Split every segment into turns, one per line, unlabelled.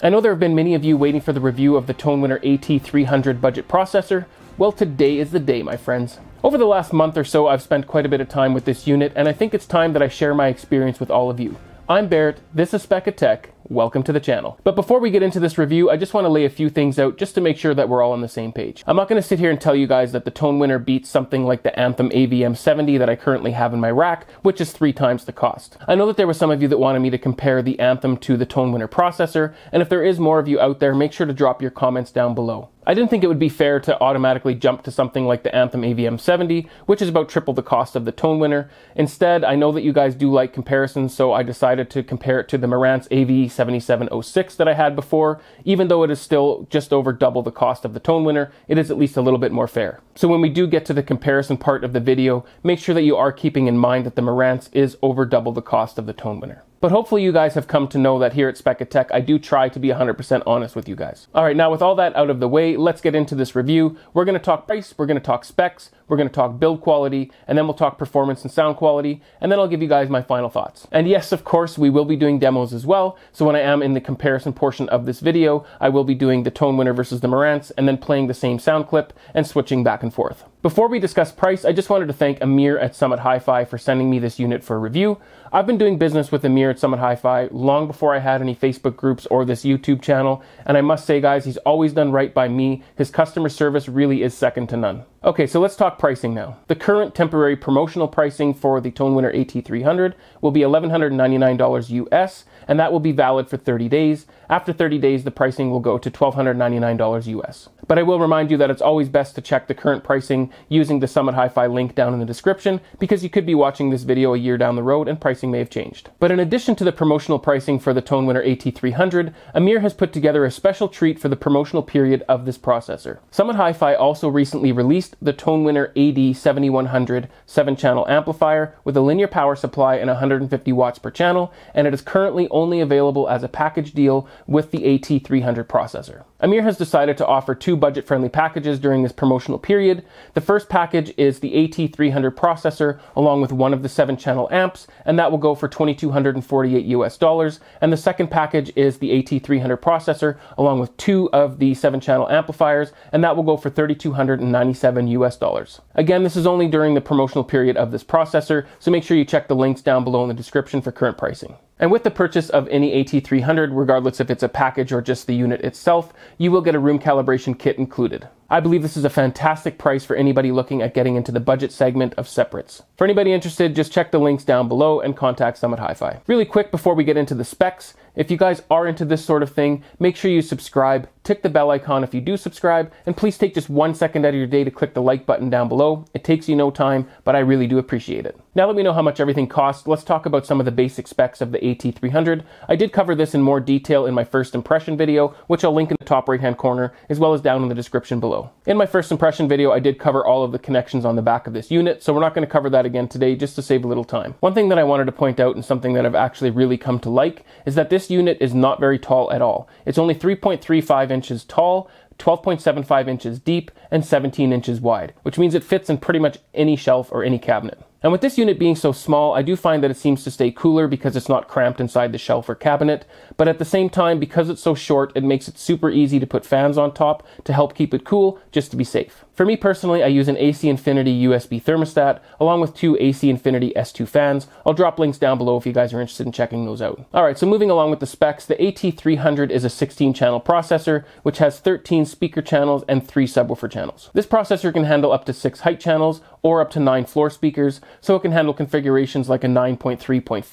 I know there have been many of you waiting for the review of the Tonewinner AT300 budget processor. Well, today is the day, my friends. Over the last month or so, I've spent quite a bit of time with this unit, and I think it's time that I share my experience with all of you. I'm Barrett, this is Spec Tech, welcome to the channel. But before we get into this review, I just want to lay a few things out just to make sure that we're all on the same page. I'm not going to sit here and tell you guys that the Tonewinner beats something like the Anthem AVM70 that I currently have in my rack, which is 3 times the cost. I know that there were some of you that wanted me to compare the Anthem to the Tonewinner processor, and if there is more of you out there, make sure to drop your comments down below. I didn't think it would be fair to automatically jump to something like the Anthem AVM70, which is about triple the cost of the Tonewinner. Instead, I know that you guys do like comparisons, so I decided to compare it to the Marantz AV7706 that I had before. Even though it is still just over double the cost of the Tonewinner, it is at least a little bit more fair. So when we do get to the comparison part of the video, make sure that you are keeping in mind that the Marantz is over double the cost of the Tonewinner. But hopefully you guys have come to know that here at Spec Tech, I do try to be 100% honest with you guys. All right, now with all that out of the way, let's get into this review. We're going to talk price, we're going to talk specs, we're going to talk build quality, and then we'll talk performance and sound quality, and then I'll give you guys my final thoughts. And yes, of course, we will be doing demos as well. So when I am in the comparison portion of this video, I will be doing the Tonewinner versus the Marantz, and then playing the same sound clip and switching back and forth. Before we discuss price, I just wanted to thank Amir at Summit Hi-Fi for sending me this unit for a review. I've been doing business with Amir at Summit Hi-Fi long before I had any Facebook groups or this YouTube channel, and I must say, guys, he's always done right by me. His customer service really is second to none. Okay, so let's talk pricing now. The current temporary promotional pricing for the Tonewinner AT300 will be $1,199 US, and that will be valid for 30 days. After 30 days, the pricing will go to $1,299 US. But I will remind you that it's always best to check the current pricing using the Summit Hi-Fi link down in the description, because you could be watching this video a year down the road and pricing may have changed. But in addition to the promotional pricing for the Tonewinner AT300, Amir has put together a special treat for the promotional period of this processor. Summit Hi-Fi also recently released the Tonewinner AD7706 7-channel amplifier with a linear power supply and 150 watts per channel, and it is currently only available as a package deal with the AT300 processor. Amir has decided to offer 2 budget-friendly packages during this promotional period. The first package is the AT300 processor along with one of the 7-channel amps, and that will go for $2,248 US. And the second package is the AT300 processor along with 2 of the 7-channel amplifiers, and that will go for $3,297 US. Again, this is only during the promotional period of this processor, so make sure you check the links down below in the description for current pricing. And with the purchase of any AT300, regardless if it's a package or just the unit itself, you will get a room calibration kit included. I believe this is a fantastic price for anybody looking at getting into the budget segment of separates. For anybody interested, just check the links down below and contact Summit Hi-Fi. Really quick before we get into the specs, if you guys are into this sort of thing, make sure you subscribe, tick the bell icon if you do subscribe, and please take just 1 second out of your day to click the like button down below. It takes you no time, but I really do appreciate it. Now let me know how much everything costs. Let's talk about some of the basic specs of the AT300. I did cover this in more detail in my first impression video, which I'll link in the top right hand corner, as well as down in the description below. In my first impression video, I did cover all of the connections on the back of this unit, so we're not going to cover that again today just to save a little time. One thing that I wanted to point out, and something that I've actually really come to like, is that this unit is not very tall at all. It's only 3.35 inches tall, 12.75 inches deep, and 17 inches wide, which means it fits in pretty much any shelf or any cabinet. And with this unit being so small, I do find that it seems to stay cooler because it's not cramped inside the shelf or cabinet, but at the same time, because it's so short, it makes it super easy to put fans on top to help keep it cool, just to be safe. For me personally, I use an AC Infinity USB thermostat along with 2 AC Infinity S2 fans. I'll drop links down below if you guys are interested in checking those out. Alright, so moving along with the specs, the AT300 is a 16-channel processor, which has 13 speaker channels and 3 subwoofer channels. This processor can handle up to 6 height channels or up to 9 floor speakers, so it can handle configurations like a 9.3.4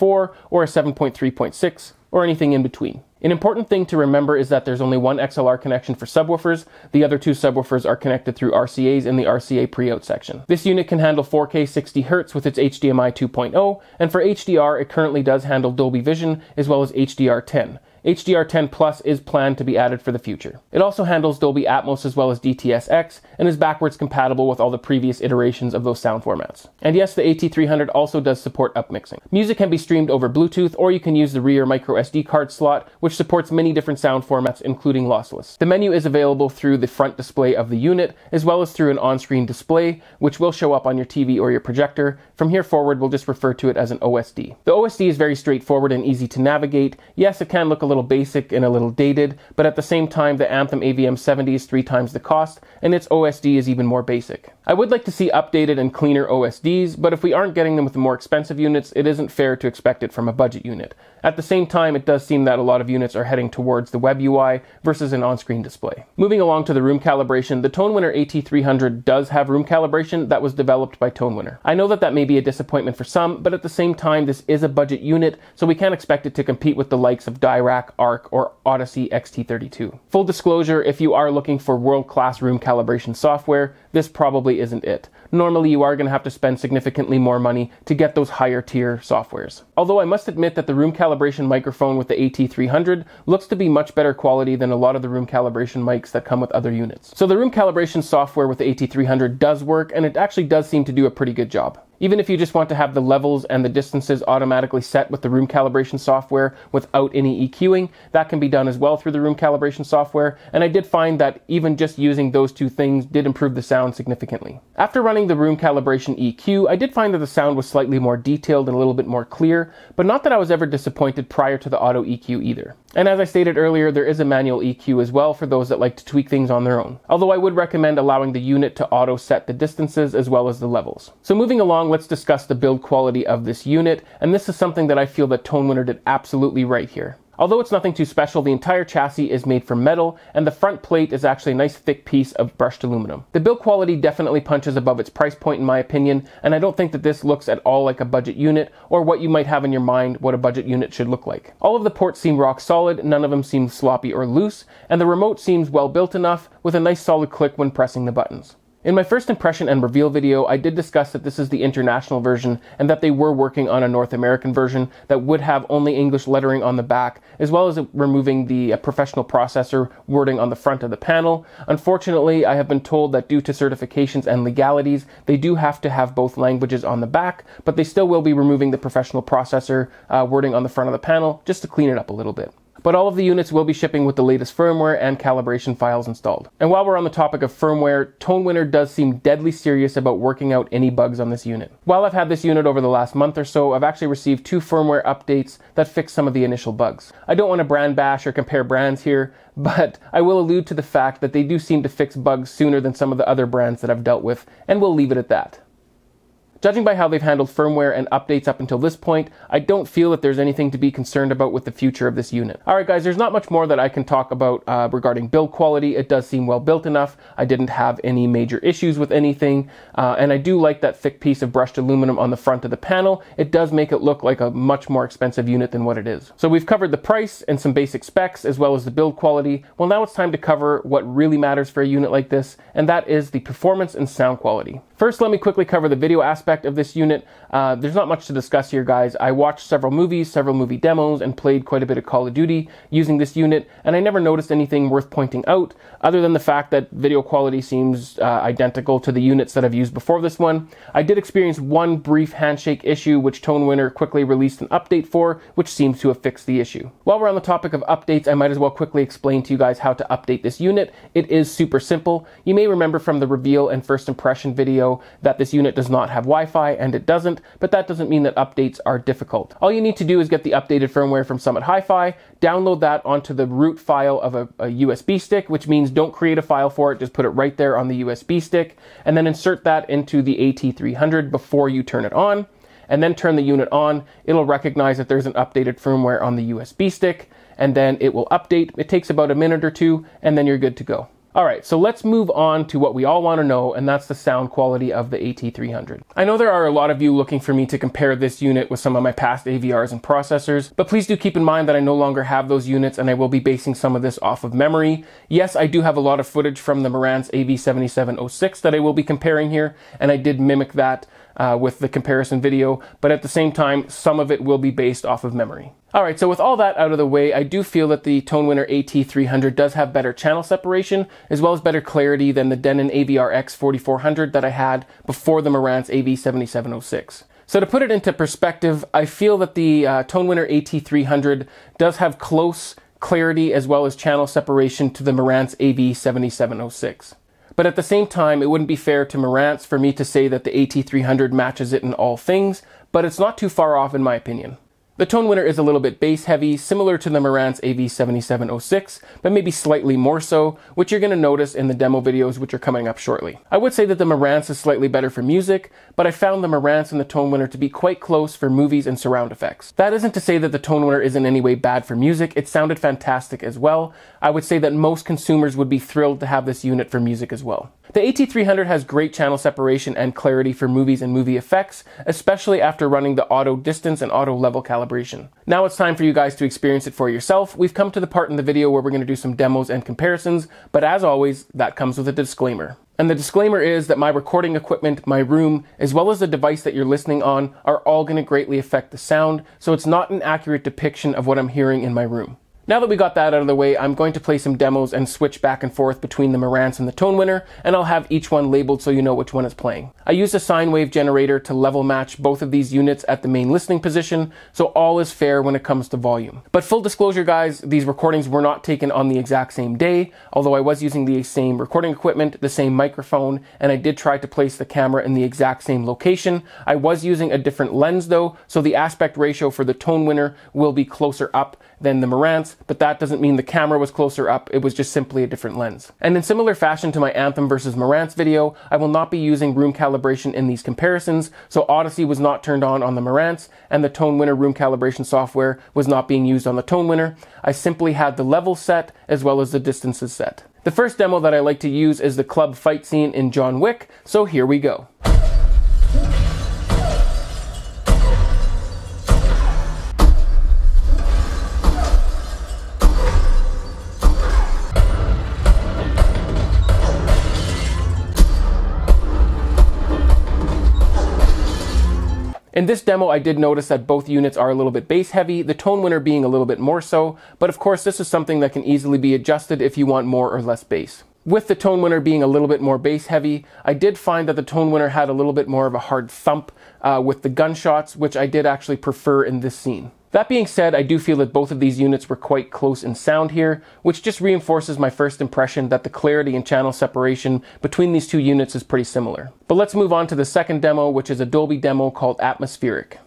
or a 7.3.6 or anything in between. An important thing to remember is that there's only one XLR connection for subwoofers. The other 2 subwoofers are connected through RCAs in the RCA pre-out section. This unit can handle 4K 60 Hz with its HDMI 2.0, and for HDR, it currently does handle Dolby Vision as well as HDR10. HDR10 Plus is planned to be added for the future. It also handles Dolby Atmos as well as DTS:X and is backwards compatible with all the previous iterations of those sound formats. And yes, the AT300 also does support upmixing. Music can be streamed over Bluetooth, or you can use the rear micro SD card slot, which supports many different sound formats, including lossless. The menu is available through the front display of the unit, as well as through an on-screen display, which will show up on your TV or your projector. From here forward, we'll just refer to it as an OSD. The OSD is very straightforward and easy to navigate. Yes, it can look a little little basic and a little dated, but at the same time, the Anthem AVM70 is 3 times the cost, and its OSD is even more basic. I would like to see updated and cleaner OSDs, but if we aren't getting them with the more expensive units, it isn't fair to expect it from a budget unit. At the same time, it does seem that a lot of units are heading towards the web UI versus an on-screen display. Moving along to the room calibration, the Tonewinner AT300 does have room calibration that was developed by Tonewinner. I know that that may be a disappointment for some, but at the same time, this is a budget unit, so we can't expect it to compete with the likes of Dirac, Arc, or Odyssey XT32. Full disclosure, if you are looking for world-class room calibration software, this probably isn't it. Normally, you are going to have to spend significantly more money to get those higher tier softwares. Although I must admit that the room calibration microphone with the AT300 looks to be much better quality than a lot of the room calibration mics that come with other units. So the room calibration software with the AT300 does work, and it actually does seem to do a pretty good job. Even if you just want to have the levels and the distances automatically set with the room calibration software without any EQing, that can be done as well through the room calibration software, and I did find that even just using those two things did improve the sound significantly. After running the room calibration EQ, I did find that the sound was slightly more detailed and a little bit more clear, but not that I was ever disappointed prior to the auto EQ either. And as I stated earlier, there is a manual EQ as well for those that like to tweak things on their own. Although I would recommend allowing the unit to auto set the distances as well as the levels. So moving along, let's discuss the build quality of this unit, and this is something that I feel that Tonewinner did absolutely right here. Although it's nothing too special, the entire chassis is made from metal, and the front plate is actually a nice thick piece of brushed aluminum. The build quality definitely punches above its price point in my opinion, and I don't think that this looks at all like a budget unit, or what you might have in your mind what a budget unit should look like. All of the ports seem rock solid, none of them seem sloppy or loose, and the remote seems well built enough, with a nice solid click when pressing the buttons. In my first impression and reveal video, I did discuss that this is the international version and that they were working on a North American version that would have only English lettering on the back, as well as removing the professional processor wording on the front of the panel. Unfortunately, I have been told that due to certifications and legalities, they do have to have both languages on the back, but they still will be removing the professional processor wording on the front of the panel just to clean it up a little bit. But all of the units will be shipping with the latest firmware and calibration files installed. And while we're on the topic of firmware, Tonewinner does seem deadly serious about working out any bugs on this unit. While I've had this unit over the last month or so, I've actually received 2 firmware updates that fix some of the initial bugs. I don't want to brand bash or compare brands here, but I will allude to the fact that they do seem to fix bugs sooner than some of the other brands that I've dealt with, and we'll leave it at that. Judging by how they've handled firmware and updates up until this point, I don't feel that there's anything to be concerned about with the future of this unit. Alright guys, there's not much more that I can talk about regarding build quality. It does seem well built enough. I didn't have any major issues with anything, and I do like that thick piece of brushed aluminum on the front of the panel. It does make it look like a much more expensive unit than what it is. So we've covered the price and some basic specs as well as the build quality. Well, now it's time to cover what really matters for a unit like this, and that is the performance and sound quality. First, let me quickly cover the video aspect of this unit. There's not much to discuss here, guys. I watched several movies, several movie demos, and played quite a bit of Call of Duty using this unit, and I never noticed anything worth pointing out, other than the fact that video quality seems identical to the units that I've used before this one. I did experience one brief handshake issue, which Tonewinner quickly released an update for, which seems to have fixed the issue. While we're on the topic of updates, I might as well quickly explain to you guys how to update this unit. It is super simple. You may remember from the reveal and first impression video that this unit does not have Wi-Fi, and it doesn't, but that doesn't mean that updates are difficult. All you need to do is get the updated firmware from Summit Hi-Fi, download that onto the root file of a USB stick, which means don't create a file for it, just put it right there on the USB stick, and then insert that into the AT300 before you turn it on, and then turn the unit on. It'll recognize that there's an updated firmware on the USB stick, and then it will update. It takes about a minute or two, and then you're good to go. Alright, so let's move on to what we all want to know, and that's the sound quality of the AT300. I know there are a lot of you looking for me to compare this unit with some of my past AVRs and processors, but please do keep in mind that I no longer have those units and I will be basing some of this off of memory. Yes, I do have a lot of footage from the Marantz AV7706 that I will be comparing here, and I did mimic that with the comparison video, but at the same time, some of it will be based off of memory. Alright, so with all that out of the way, I do feel that the Tonewinner AT300 does have better channel separation, as well as better clarity than the Denon AVR-X 4400 that I had before the Marantz AV7706. So to put it into perspective, I feel that the Tonewinner AT300 does have close clarity as well as channel separation to the Marantz AV7706. But at the same time, it wouldn't be fair to Marantz for me to say that the AT300 matches it in all things, but it's not too far off in my opinion. The Tonewinner is a little bit bass heavy, similar to the Marantz AV7706, but maybe slightly more so, which you're going to notice in the demo videos which are coming up shortly. I would say that the Marantz is slightly better for music, but I found the Marantz and the Tonewinner to be quite close for movies and surround effects. That isn't to say that the Tonewinner is in any way bad for music. It sounded fantastic as well. I would say that most consumers would be thrilled to have this unit for music as well. The AT300 has great channel separation and clarity for movies and movie effects, especially after running the auto distance and auto level calibration. Now it's time for you guys to experience it for yourself. We've come to the part in the video where we're going to do some demos and comparisons, but as always, that comes with a disclaimer. And the disclaimer is that my recording equipment, my room, as well as the device that you're listening on are all going to greatly affect the sound, so it's not an accurate depiction of what I'm hearing in my room. Now that we got that out of the way, I'm going to play some demos and switch back and forth between the Marantz and the Tonewinner, and I'll have each one labeled so you know which one is playing. I used a sine wave generator to level match both of these units at the main listening position, so all is fair when it comes to volume. But full disclosure guys, these recordings were not taken on the exact same day, although I was using the same recording equipment, the same microphone, and I did try to place the camera in the exact same location. I was using a different lens though, so the aspect ratio for the Tonewinner will be closer up than the Marantz, but that doesn't mean the camera was closer up, it was just simply a different lens. And in similar fashion to my Anthem versus Marantz video, I will not be using room calibration in these comparisons, so Odyssey was not turned on the Marantz, and the Tonewinner room calibration software was not being used on the Tonewinner. I simply had the levels set as well as the distances set. The first demo that I like to use is the club fight scene in John Wick, so here we go. In this demo, I did notice that both units are a little bit bass heavy, the Tonewinner being a little bit more so, but of course this is something that can easily be adjusted if you want more or less bass. With the Tonewinner being a little bit more bass heavy, I did find that the Tonewinner had a little bit more of a hard thump with the gunshots, which I did actually prefer in this scene. That being said, I do feel that both of these units were quite close in sound here, which just reinforces my first impression that the clarity and channel separation between these two units is pretty similar. But let's move on to the second demo, which is a Dolby demo called Atmospheric.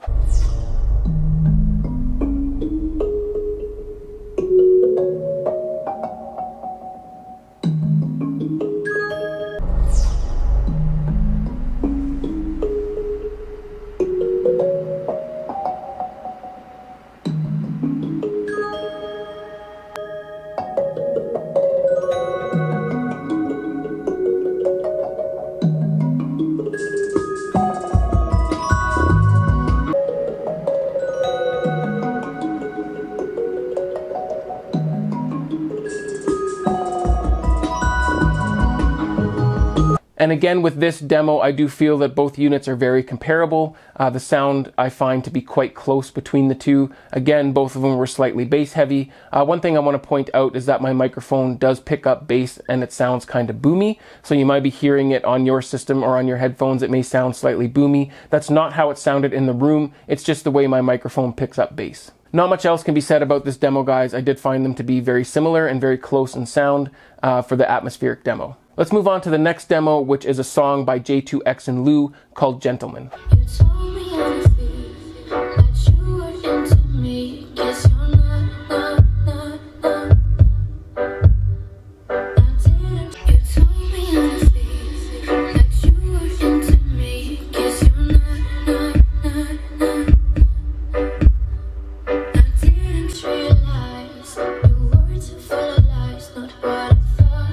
And again, with this demo, I do feel that both units are very comparable. The sound I find to be quite close between the two. Again, both of them were slightly bass heavy. One thing I want to point out is that my microphone does pick up bass and it sounds kind of boomy. So you might be hearing it on your system or on your headphones. It may sound slightly boomy. That's not how it sounded in the room. It's just the way my microphone picks up bass. Not much else can be said about this demo, guys. I did find them to be very similar and very close in sound for the Atmospheric demo. Let's move on to the next demo, which is a song by J2X and Lou called Gentleman.
You told me honestly that you were into me. Guess you're not. I didn't. You told me honestly that you were into me. Guess you're not. I didn't realize your words are full of lies, not what I thought.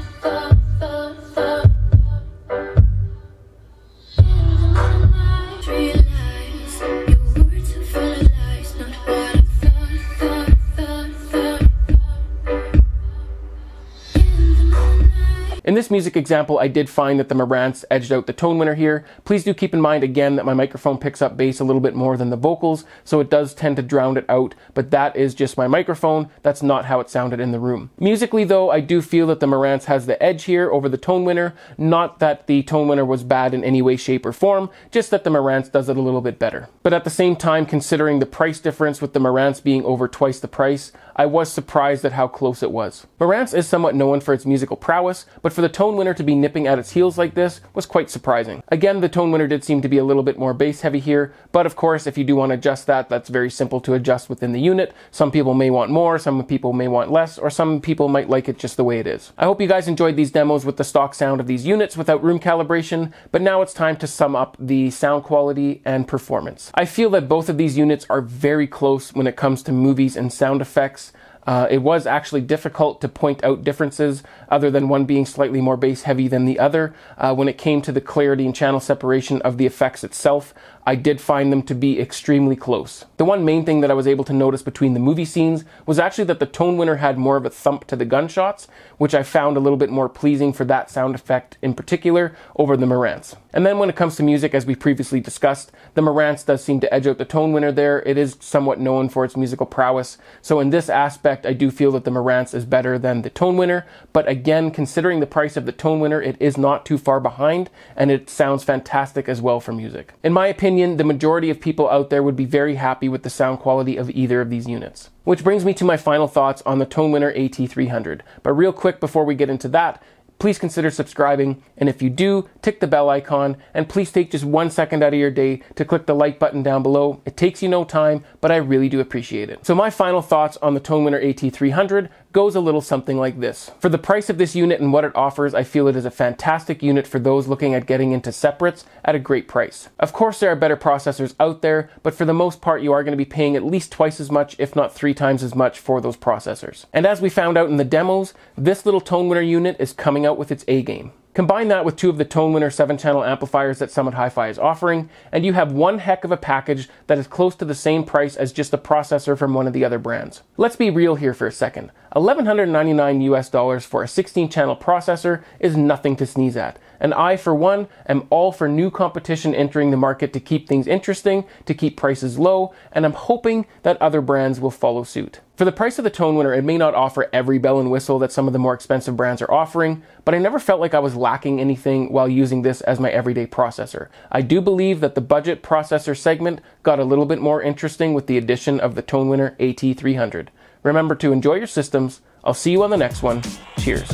In this music example, I did find that the Marantz edged out the Tonewinner here. Please do keep in mind again that my microphone picks up bass a little bit more than the vocals, so it does tend to drown it out, but that is just my microphone. That's not how it sounded in the room. Musically though, I do feel that the Marantz has the edge here over the Tonewinner. Not that the Tonewinner was bad in any way, shape, or form, just that the Marantz does it a little bit better. But at the same time, considering the price difference with the Marantz being over twice the price, I was surprised at how close it was. Marantz is somewhat known for its musical prowess, but for the Tonewinner to be nipping at its heels like this was quite surprising. Again, the Tonewinner did seem to be a little bit more bass heavy here, but of course, if you do want to adjust that, that's very simple to adjust within the unit. Some people may want more, some people may want less, or some people might like it just the way it is. I hope you guys enjoyed these demos with the stock sound of these units without room calibration, but now it's time to sum up the sound quality and performance. I feel that both of these units are very close when it comes to movies and sound effects. It was actually difficult to point out differences other than one being slightly more bass heavy than the other. When it came to the clarity and channel separation of the effects itself, I did find them to be extremely close. The one main thing that I was able to notice between the movie scenes was actually that the Tonewinner had more of a thump to the gunshots, which I found a little bit more pleasing for that sound effect in particular over the Marantz. And then when it comes to music, as we previously discussed, the Marantz does seem to edge out the Tonewinner there. It is somewhat known for its musical prowess. So in this aspect, I do feel that the Marantz is better than the Tonewinner. But again, considering the price of the Tonewinner, it is not too far behind, and it sounds fantastic as well for music. In my opinion, the majority of people out there would be very happy with the sound quality of either of these units. Which brings me to my final thoughts on the Tonewinner AT300. But real quick before we get into that, please consider subscribing, and if you do, tick the bell icon, and please take just 1 second out of your day to click the like button down below. It takes you no time, but I really do appreciate it. So my final thoughts on the Tonewinner AT300 goes a little something like this. For the price of this unit and what it offers, I feel it is a fantastic unit for those looking at getting into separates at a great price. Of course, there are better processors out there, but for the most part, you are going to be paying at least twice as much, if not 3 times as much for those processors. And as we found out in the demos, this little Tonewinner unit is coming out with its A game. Combine that with 2 of the Tonewinner 7-channel amplifiers that Summit Hi-Fi is offering, and you have one heck of a package that is close to the same price as just a processor from one of the other brands. Let's be real here for a second. $1,199 US for a 16-channel processor is nothing to sneeze at. And I, for one, am all for new competition entering the market to keep things interesting, to keep prices low, and I'm hoping that other brands will follow suit. For the price of the Tonewinner, it may not offer every bell and whistle that some of the more expensive brands are offering, but I never felt like I was lacking anything while using this as my everyday processor. I do believe that the budget processor segment got a little bit more interesting with the addition of the Tonewinner AT300. Remember to enjoy your systems. I'll see you on the next one. Cheers.